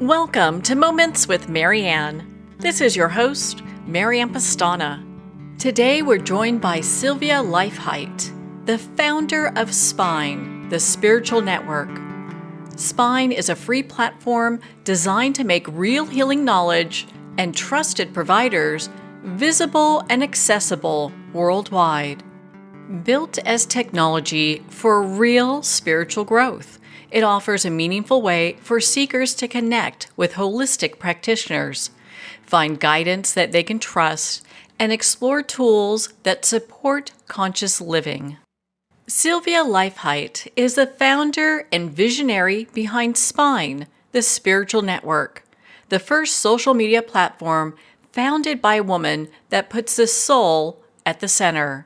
Welcome to Moments with Marianne. This is your host, Marianne Pastana. Today we're joined by Sylvia Leifheit, the founder of Spine, the spiritual network. Spine is a free platform designed to make real healing knowledge and trusted providers visible and accessible worldwide. Built as technology for real spiritual growth, it offers a meaningful way for seekers to connect with holistic practitioners, find guidance that they can trust, and explore tools that support conscious living. Sylvia Leifheit is the founder and visionary behind Spine, the spiritual network, the first social media platform founded by a woman that puts the soul at the center.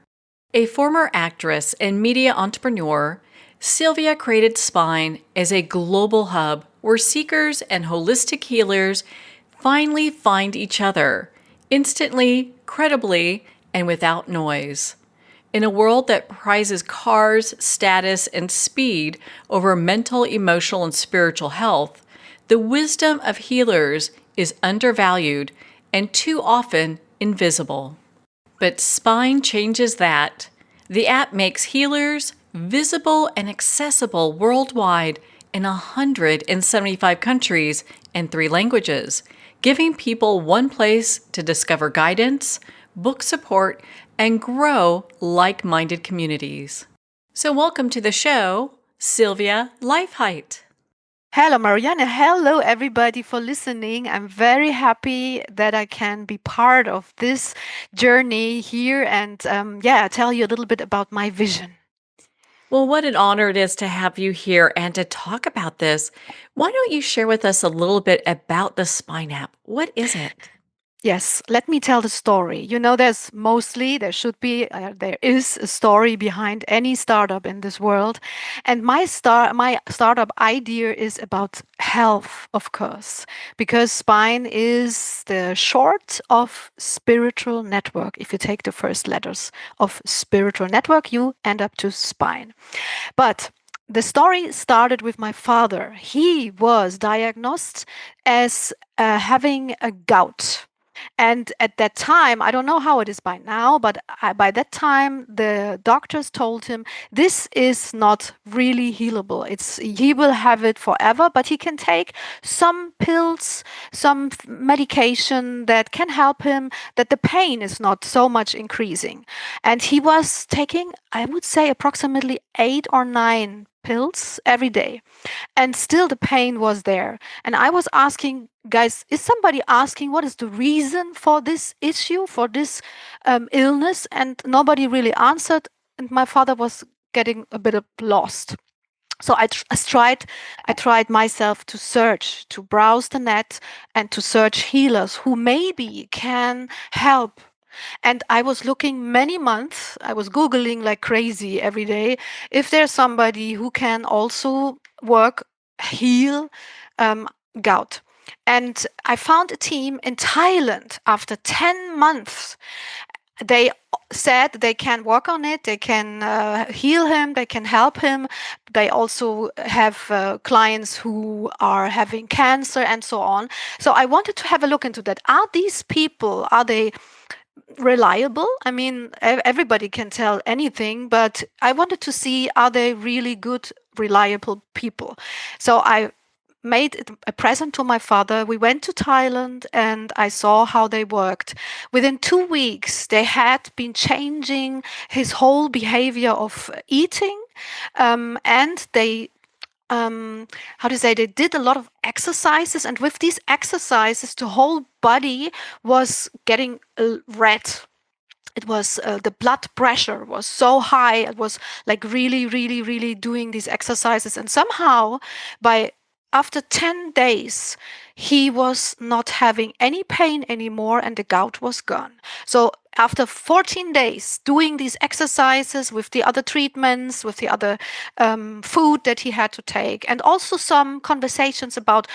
A former actress and media entrepreneur, Sylvia created Spine as a global hub where seekers and holistic healers finally find each other, instantly, credibly, and without noise. In a world that prizes cars, status, and speed over mental, emotional, and spiritual health, the wisdom of healers is undervalued and too often invisible. But Spine changes that. The app makes healers visible and accessible worldwide in 175 countries and 3 languages, giving people one place to discover guidance, book support, and grow like-minded communities. So welcome to the show, Sylvia Leifheit. Hello, Marianne. Hello, everybody, for listening. I'm very happy that I can be part of this journey here and tell you a little bit about my vision. Well, what an honor it is to have you here and to talk about this. Why don't you share with us a little bit about the Spine app? What is it? Yes, let me tell the story. There is a story behind any startup in this world. And my startup idea is about health, of course, because Spine is the short of spiritual network. If you take the first letters of spiritual network, you end up to Spine. But the story started with my father. He was diagnosed as having a gout. And at that time, I don't know how it is by now, but by that time, the doctors told him this is not really healable. He will have it forever, but he can take some pills, some medication that can help him, that the pain is not so much increasing. And he was taking, I would say, approximately 8 or 9 pills every day. And still the pain was there. And I was asking, guys, is somebody asking what is the reason for this issue, for this illness? And nobody really answered. And my father was getting a bit lost. So I tried myself to search, to browse the net and to search healers who maybe can help. And I was looking many months, I was Googling like crazy every day, if there's somebody who can also heal gout. And I found a team in Thailand after 10 months. They said they can work on it, they can heal him, they can help him. They also have clients who are having cancer and so on. So I wanted to have a look into that. Are these people, are they reliable? I mean, everybody can tell anything, but I wanted to see, are they really good, reliable people? So I made a present to my father. We went to Thailand and I saw how they worked. Within 2 weeks, they had been changing his whole behavior of eating, and they they did a lot of exercises, and with these exercises the whole body was getting red. It was the blood pressure was so high. It was like really doing these exercises, and somehow after 10 days he was not having any pain anymore and the gout was gone. So after 14 days doing these exercises with the other treatments, with the other food that he had to take, and also some conversations about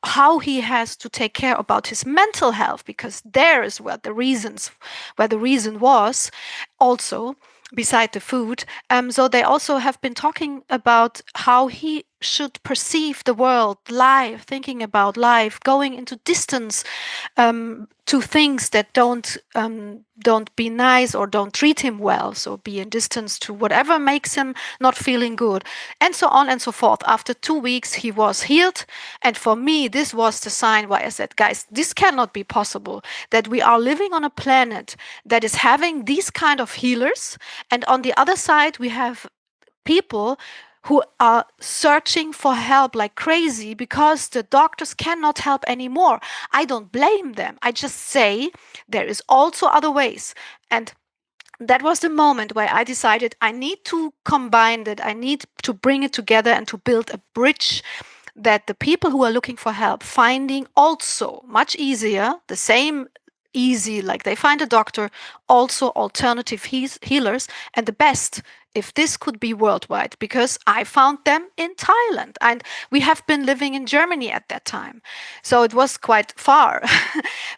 how he has to take care about his mental health, because there is where the reason was also beside the food. So they also have been talking about how he should perceive the world, life, thinking about life, going into distance to things that don't be nice or don't treat him well. So be in distance to whatever makes him not feeling good, and so on and so forth. After 2 weeks, he was healed, and for me, this was the sign why I said, guys, this cannot be possible. That we are living on a planet that is having these kind of healers, and on the other side, we have people who are searching for help like crazy because the doctors cannot help anymore. I don't blame them. I just say there is also other ways. And that was the moment where I decided I need to combine that. I need to bring it together and to build a bridge that the people who are looking for help finding also much easier, the same easy like they find a doctor, also alternative healers, and the best if this could be worldwide, because I found them in Thailand and we have been living in Germany at that time. So it was quite far.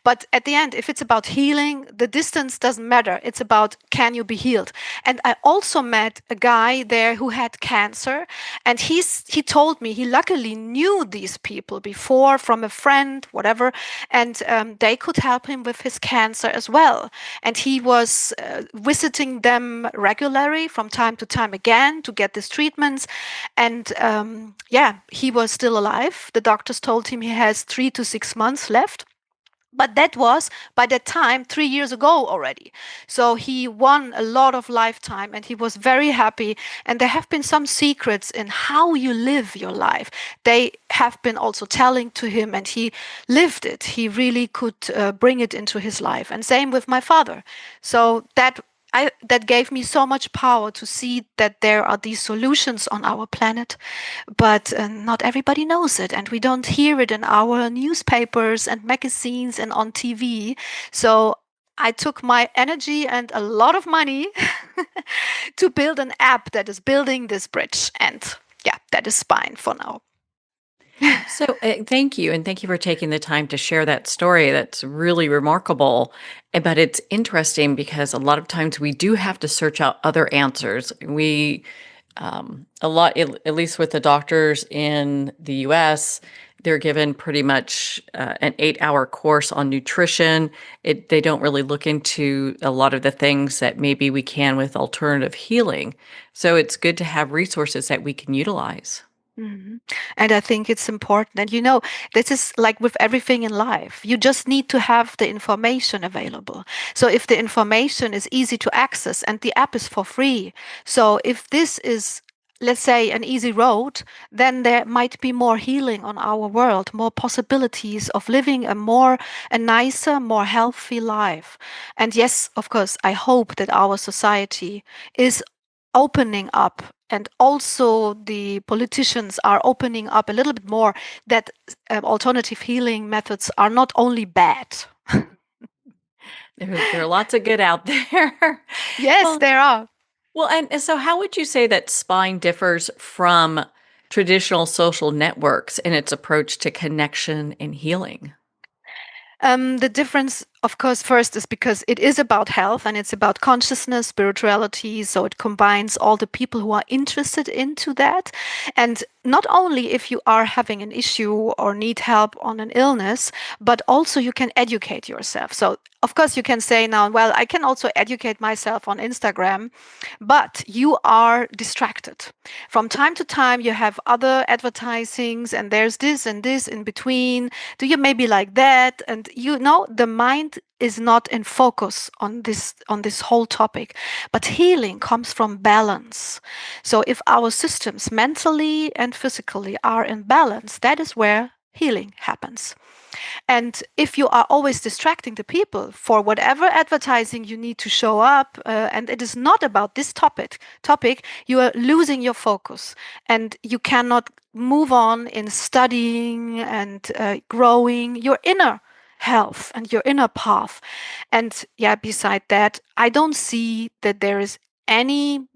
But at the end, if it's about healing, the distance doesn't matter. It's about can you be healed? And I also met a guy there who had cancer, and he told me he luckily knew these people before from a friend, whatever, and they could help him with his cancer as well. And he was visiting them regularly from time to time again to get these treatments. And yeah, he was still alive. The doctors told him he has 3 to 6 months left. But that was by that time 3 years ago already. So he won a lot of lifetime and he was very happy. And there have been some secrets in how you live your life. They have been also telling to him, and he lived it. He really could bring it into his life. And same with my father. So that gave me so much power to see that there are these solutions on our planet, but not everybody knows it, and we don't hear it in our newspapers and magazines and on TV. So I took my energy and a lot of money to build an app that is building this bridge, and yeah, that is Spine for now. So, thank you. And thank you for taking the time to share that story. That's really remarkable. But it's interesting because a lot of times we do have to search out other answers. A lot, at least with the doctors in the US, they're given pretty much an 8-hour course on nutrition. They don't really look into a lot of the things that maybe we can with alternative healing. So it's good to have resources that we can utilize. Mhm. And I think it's important. And this is like with everything in life. You just need to have the information available. So if the information is easy to access and the app is for free, so if this is, let's say, an easy road, then there might be more healing on our world, more possibilities of living a nicer, more healthy life. And yes, of course, I hope that our society is opening up, and also the politicians are opening up a little bit more, that alternative healing methods are not only bad. There are lots of good out there. Yes, Well, there are. well, and so how would you say that Spine differs from traditional social networks in its approach to connection and healing? The difference, of course, first is because it is about health and it's about consciousness, spirituality. So it combines all the people who are interested into that. And not only if you are having an issue or need help on an illness, but also you can educate yourself. So of course you can say now, well, I can also educate myself on Instagram, but you are distracted. From time to time, you have other advertisings and there's this and this in between. Do you maybe like that? And the mind is not in focus on this whole topic. But healing comes from balance. So if our systems mentally and physically are in balance, that is where healing happens. And if you are always distracting the people for whatever advertising you need to show up, and it is not about this topic, you are losing your focus, and you cannot move on in studying and growing your inner health and your inner path. And yeah, beside that, I don't see that there is any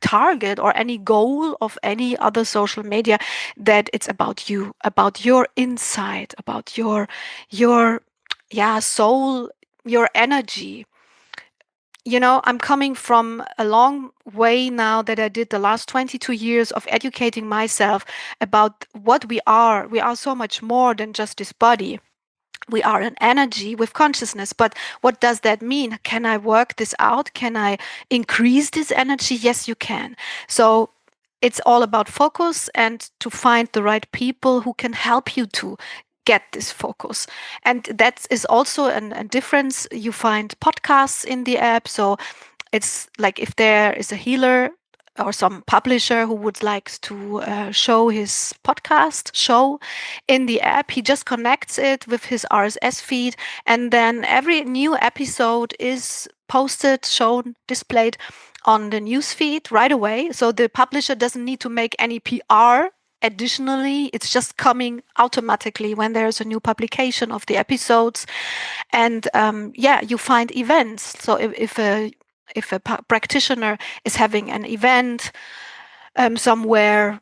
target or any goal of any other social media, that it's about you, about your inside, about your soul, your energy. I'm coming from a long way now that I did the last 22 years of educating myself about what we are. We are so much more than just this body. We are an energy with consciousness. But what does that mean? Can I work this out? Can I increase this energy? Yes, you can. So it's all about focus and to find the right people who can help you to get this focus. And that is also a difference. You find podcasts in the app. So it's like if there is a healer or some publisher who would like to show his podcast show in the app, he just connects it with his RSS feed, and then every new episode is posted, shown, displayed on the news feed right away. So the publisher doesn't need to make any PR. Additionally, it's just coming automatically when there's a new publication of the episodes. And yeah, you find events. So if a practitioner is having an event somewhere,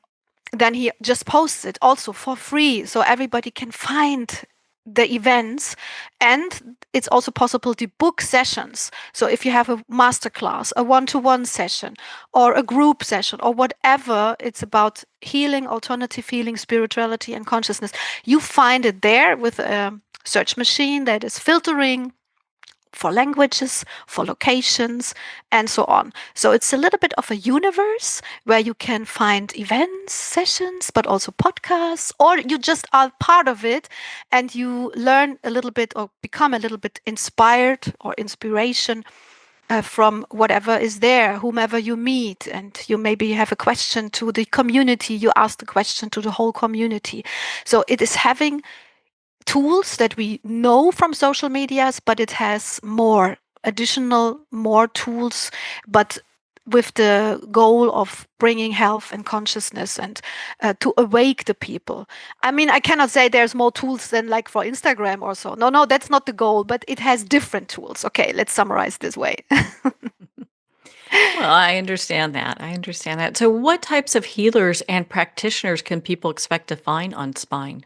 then he just posts it also for free, so everybody can find the events. And it's also possible to book sessions. So if you have a masterclass, a one-to-one session, or a group session, or whatever, it's about healing, alternative healing, spirituality, and consciousness. You find it there with a search machine that is filtering for languages, for locations, and so on. So it's a little bit of a universe where you can find events, sessions, but also podcasts, or you just are part of it and you learn a little bit or become a little bit inspired or inspiration from whatever is there, whomever you meet. And you maybe have a question to the community, you ask the question to the whole community. So it is having tools that we know from social medias, but it has more tools, but with the goal of bringing health and consciousness and to awake the people. I mean, I cannot say there's more tools than like for Instagram or so. No, that's not the goal, but it has different tools. Okay, let's summarize this way. Well, I understand that. I understand that. So, what types of healers and practitioners can people expect to find on Spine?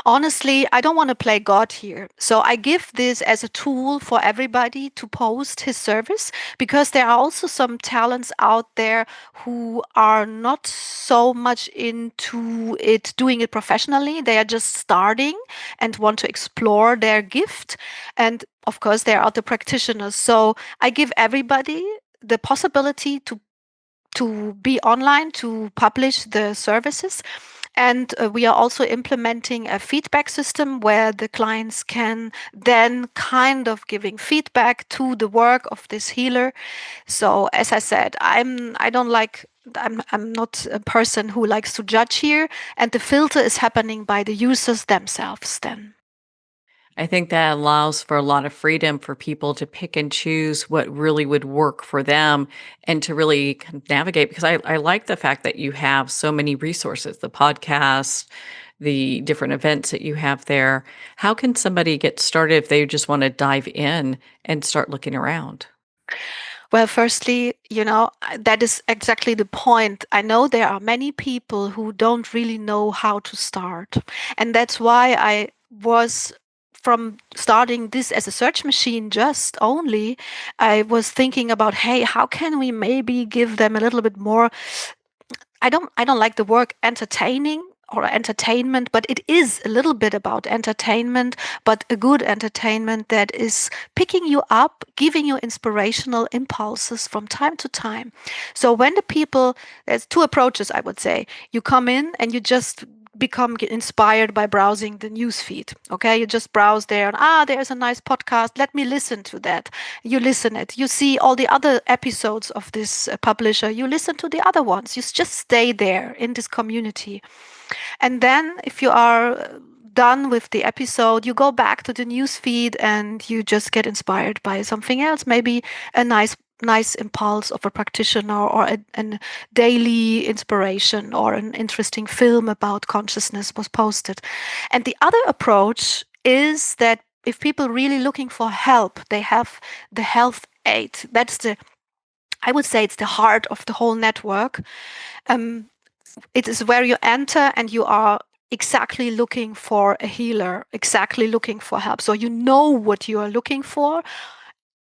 Honestly, I don't want to play God here. So I give this as a tool for everybody to post his service, because there are also some talents out there who are not so much into it, doing it professionally. They are just starting and want to explore their gift. And of course, there are the practitioners. So I give everybody the possibility to be online, to publish the services. And we are also implementing a feedback system where the clients can then kind of giving feedback to the work of this healer. So as I said, I'm not a person who likes to judge here, and the filter is happening by the users themselves then. I think that allows for a lot of freedom for people to pick and choose what really would work for them and to really kind of navigate. Because I like the fact that you have so many resources, the podcast, the different events that you have there. How can somebody get started if they just want to dive in and start looking around? Well, firstly, that is exactly the point. I know there are many people who don't really know how to start. And that's why I was from starting this as a search machine just only, I was thinking about, hey, how can we maybe give them a little bit more. I don't like the word entertaining or entertainment, but it is a little bit about entertainment, but a good entertainment that is picking you up, giving you inspirational impulses from time to time. So when the people, there's two approaches, I would say. You come in and you just become inspired by browsing the news feed. Okay, you just browse there and there's a nice podcast. Let me listen to that. You listen it. You see all the other episodes of this publisher. You listen to the other ones. You just stay there in this community. And then if you are done with the episode, you go back to the news feed and you just get inspired by something else, maybe a nice impulse of a practitioner, or a daily inspiration, or an interesting film about consciousness was posted. And the other approach is that if people really looking for help, they have the health aid. I would say it's the heart of the whole network. Um, it is where you enter and you are exactly looking for a healer, exactly looking for help. So you know what you are looking for.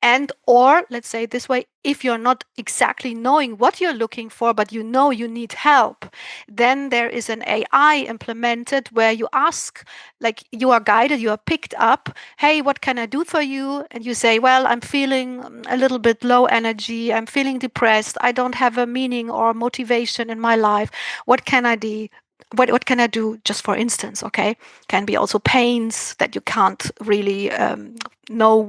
And or let's say it this way, if you're not exactly knowing what you're looking for, but you know you need help, then there is an AI implemented where you ask, like you are guided, you are picked up, hey, what can I do for you? And you say, well, I'm feeling a little bit low energy, I'm feeling depressed, I don't have a meaning or motivation in my life. What can I do? What can I do? Just for instance, okay, can be also pains that you can't really know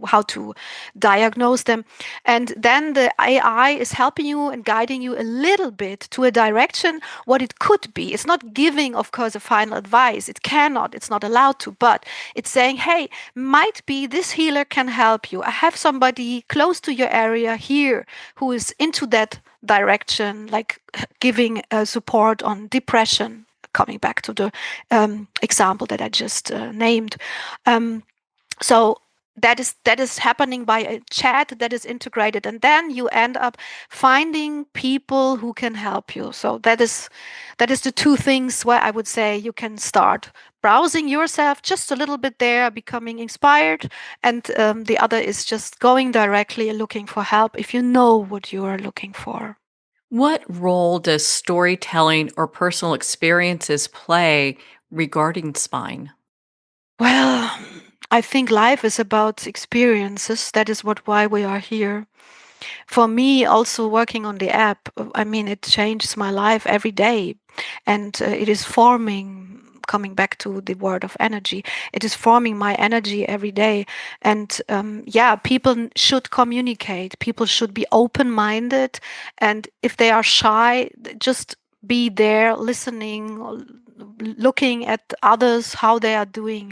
how to diagnose them, and then the AI is helping you and guiding you a little bit to a direction what it could be. It's not giving, of course, a final advice. It cannot. It's not allowed to. But it's saying, hey, might be this healer can help you. I have somebody close to your area here who is into that direction, like giving support on depression, coming back to the example that I just named. Um, so that is happening by a chat that is integrated, and then you end up finding people who can help you. So that is the two things where I would say you can start browsing yourself just a little bit there, becoming inspired, and the other is just going directly and looking for help if you know what you are looking for. What role does storytelling or personal experiences play regarding spine? Well, I think life is about experiences. That is what why we are here. For me, also working on the app, I mean, it changes my life every day, and it is forming. Coming back to the word of energy, it is forming my energy every day. And yeah, people should communicate. People should be open-minded, and if they are shy, just be there, listening, looking at others how they are doing.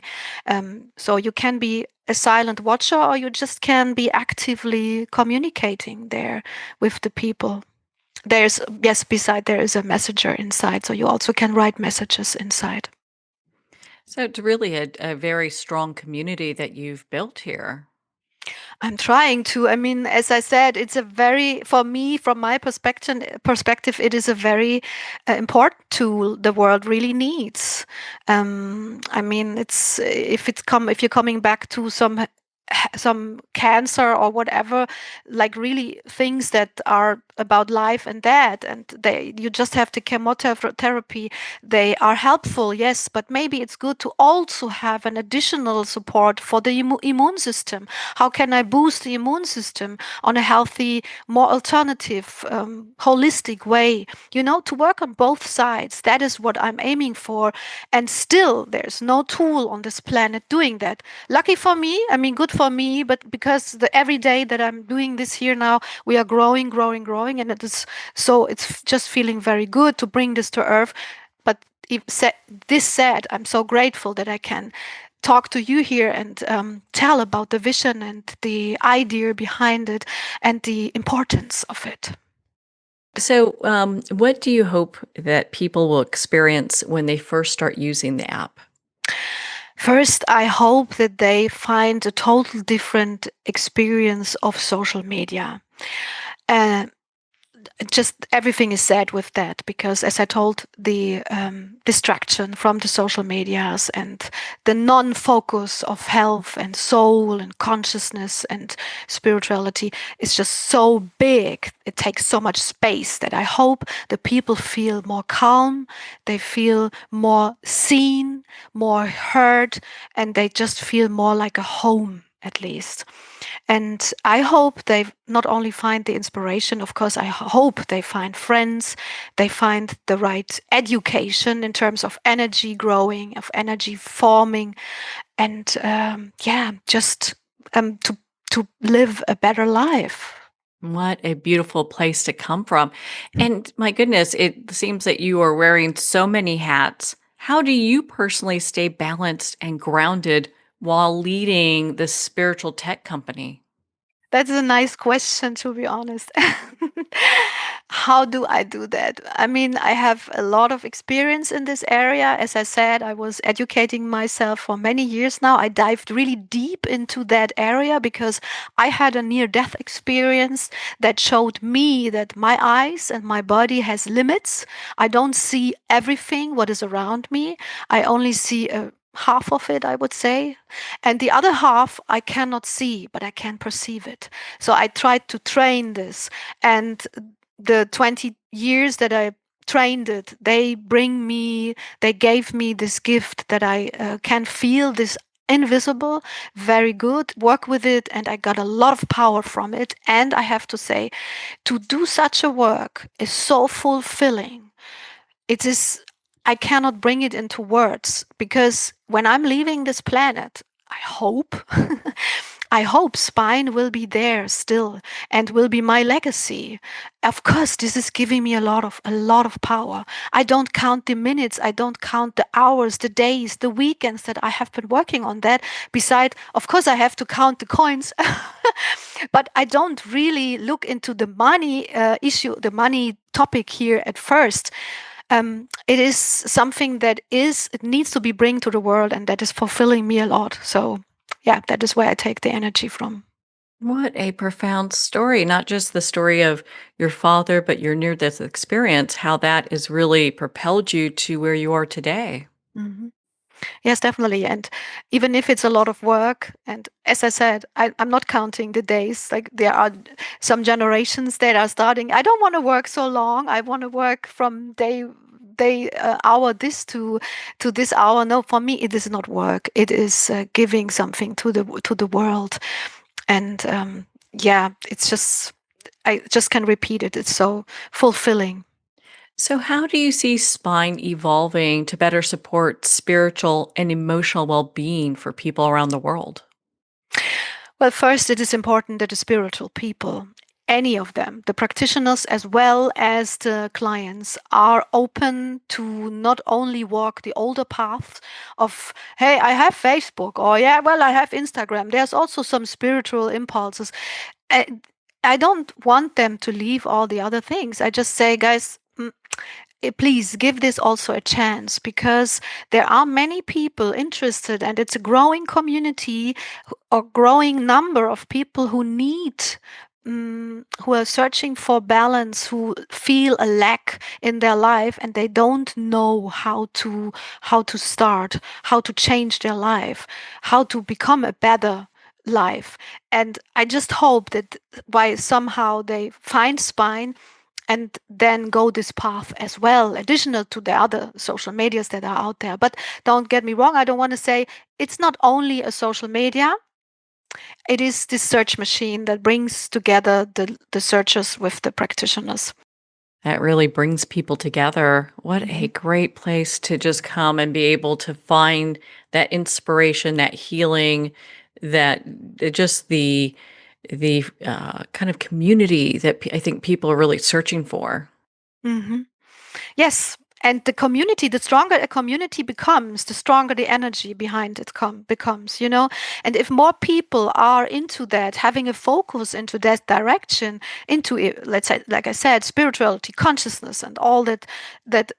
So you can be a silent watcher, or you just can be actively communicating there with the people. There's, yes, beside there is a messenger inside, so you also can write messages inside. So it's really a very strong community that you've built here. I'm trying to. I mean, as I said, it's a very, for me, from my perspective, it is a very important tool the world really needs. I mean, it's if you're coming back to some cancer or whatever, like really things that are about life and death, and they you just have the chemotherapy. They are helpful, yes, but maybe it's good to also have an additional support for the immune system. How can I boost the immune system on a healthy, more alternative, holistic way? To work on both sides. That is what I'm aiming for. And still, there's no tool on this planet doing that. Lucky for me, I mean, good for me, but because the every day that I'm doing this here now, we are growing, growing, growing, and it's just feeling very good to bring this to Earth. But this said, I'm so grateful that I can talk to you here and tell about the vision and the idea behind it and the importance of it. So, what do you hope that people will experience when they first start using the app? First, I hope that they find a total different experience of social media. Uh, just everything is said with that, because as I told, the distraction from the social medias and the non-focus of health and soul and consciousness and spirituality is just so big. It takes so much space that I hope the people feel more calm, they feel more seen, more heard, and they just feel more like a home, at least. And I hope they not only find the inspiration, of course, I hope they find friends, they find the right education in terms of energy growing, of energy forming, and yeah, just to live a better life. What a beautiful place to come from. And my goodness, it seems that you are wearing so many hats. How do you personally stay balanced and grounded while leading this spiritual tech company? That's a nice question, to be honest. How do I do that? I mean, I have a lot of experience in this area. As I said, I was educating myself for many years now. I dived really deep into that area because I had a near death experience that showed me that my eyes and my body has limits. I don't see everything what is around me. I only see a half of it, I would say. And the other half I cannot see, but I can perceive it. So I tried to train this. And the 20 years that I trained it, they gave me this gift that I can feel this invisible, very good, work with it, and I got a lot of power from it. And I have to say, to do such a work is so fulfilling. It is, I cannot bring it into words, because when I'm leaving this planet, I hope I hope spine will be there still and will be my legacy. Of course, this is giving me a lot of power. I don't count the minutes, I don't count the hours, the days, the weekends that I have been working on that. Beside, of course, I have to count the coins, but I don't really look into the money issue, the money topic here at first. It is something that it needs to be bring to the world, and that is fulfilling me a lot. So yeah, that is where I take the energy from. What a profound story. Not just the story of your father, but your near death experience, how that has really propelled you to where you are today. hmm Yes, definitely. And even if it's a lot of work, and as I said, I'm not counting the days. Like, there are some generations that are starting. I don't want to work so long. I want to work from hour this to this hour. No, for me, it is not work. It is giving something to the world. And yeah, it's just, I just can repeat it. It's so fulfilling. So, how do you see spine evolving to better support spiritual and emotional well being for people around the world? Well, first, it is important that the spiritual people, any of them, the practitioners as well as the clients, are open to not only walk the older path of, hey, I have Facebook, or yeah, well, I have Instagram. There's also some spiritual impulses. I, I don't want them to leave all the other things. I just say, guys, please give this also a chance, because there are many people interested, and it's a growing community or growing number of people who who are searching for balance, who feel a lack in their life, and they don't know how to start, how to change their life, how to become a better life. And I just hope that by somehow they find spine and then go this path as well, additional to the other social medias that are out there. But don't get me wrong, I don't want to say it's not only a social media, it is this search machine that brings together the searchers with the practitioners. That really brings people together. What a Mhm. great place to just come and be able to find that inspiration, that healing, that just the kind of community that I think people are really searching for. Mhm. Yes. And the community, the stronger a community becomes, the stronger the energy behind it becomes. And if more people are into that, having a focus into that direction, into it, let's say, like I said, spirituality, consciousness, and all that that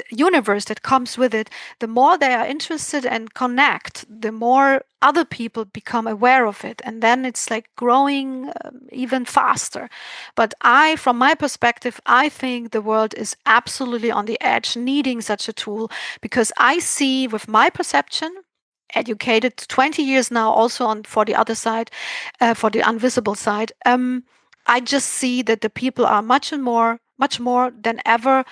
universe that comes with it, the more they are interested and connect, the more other people become aware of it, and then it's like growing even faster. But from my perspective, I think the world is absolutely on the edge, needing such a tool, because I see with my perception, educated 20 years now also on for the other side, for the invisible side, I just see that the people are much more than ever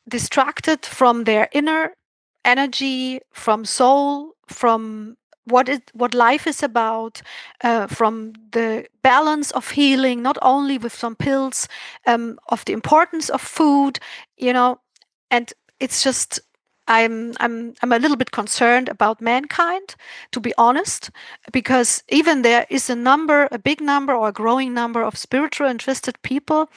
distracted from their inner energy, from soul, from what life is about, from the balance of healing, not only with some pills, of the importance of food, you know, and it's just. I'm a little bit concerned about mankind, to be honest, because even there is a big number or a growing number of spiritual interested people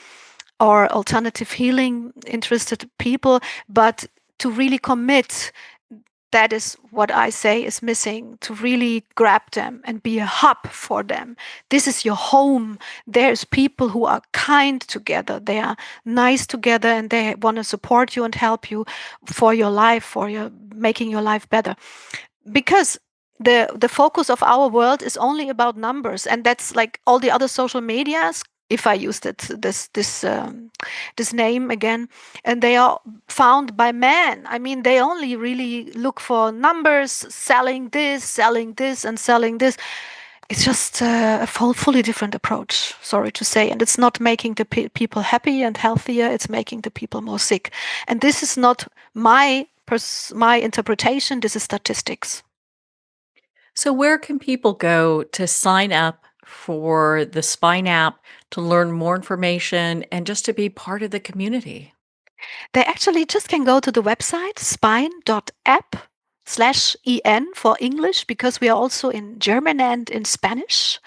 or alternative healing interested people, but to really commit, that is what I say is missing, to really grab them and be a hub for them. This is your home. There's people who are kind together, they are nice together, and they want to support you and help you for your life, for your making your life better. Because the focus of our world is only about numbers, and that's like all the other social medias if I use this name again, and they are found by men. I mean, they only really look for numbers, selling this, and selling this. It's just a fully different approach, sorry to say. And it's not making the people happy and healthier, it's making the people more sick. And this is not my interpretation, this is statistics. So, where can people go to sign up for the Spine app, to learn more information, and just to be part of the community? They actually just can go to the website spine.app/en for English, because we are also in German and in Spanish.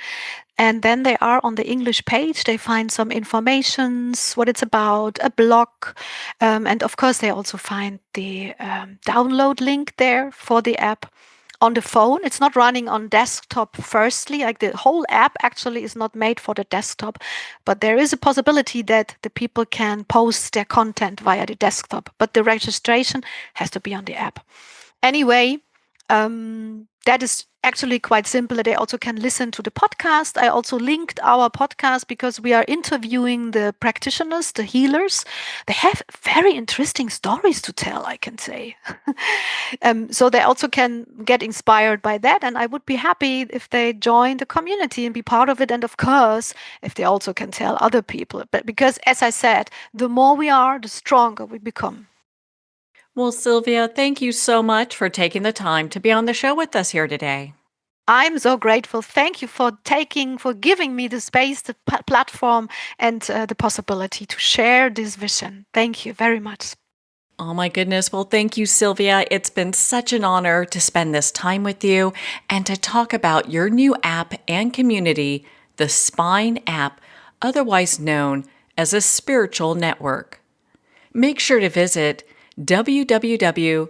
And then they are on the English page. They find some informations, what it's about, a blog. And of course, they also find the download link there for the app. On the phone, it's not running on desktop firstly, like the whole app actually is not made for the desktop, but there is a possibility that the people can post their content via the desktop, but the registration has to be on the app. Anyway, that is actually quite simple. They also can listen to the podcast. I also linked our podcast because we are interviewing the practitioners, the healers. They have very interesting stories to tell, I can say. So they also can get inspired by that. And I would be happy if they join the community and be part of it. And of course, if they also can tell other people. But because, as I said, the more we are, the stronger we become. Well, Sylvia, thank you so much for taking the time to be on the show with us here today. I'm so grateful. Thank you for giving me the space, the platform, and the possibility to share this vision. Thank you very much. Oh my goodness. Well, thank you, Sylvia. It's been such an honor to spend this time with you and to talk about your new app and community, the Spine app, otherwise known as a spiritual network. Make sure to visit www.spine.app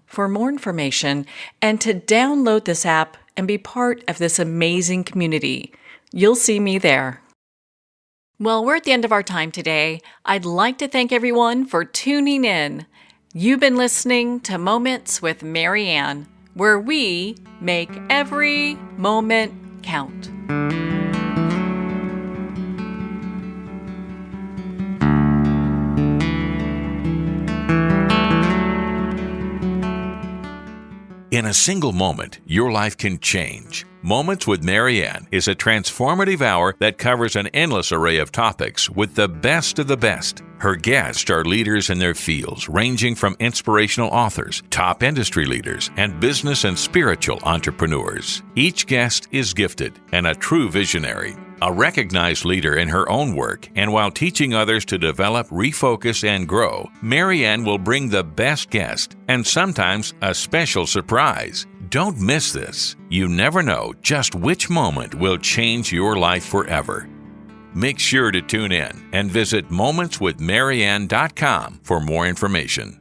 for more information and to download this app and be part of this amazing community. You'll see me there. Well, we're at the end of our time today. I'd like to thank everyone for tuning in. You've been listening to Moments with Marianne, where we make every moment count. In a single moment, your life can change. Moments with Marianne is a transformative hour that covers an endless array of topics with the best of the best. Her guests are leaders in their fields, ranging from inspirational authors, top industry leaders, and business and spiritual entrepreneurs. Each guest is gifted and a true visionary, a recognized leader in her own work, and while teaching others to develop, refocus, and grow, Marianne will bring the best guest and sometimes a special surprise. Don't miss this. You never know just which moment will change your life forever. Make sure to tune in and visit momentswithmarianne.com for more information.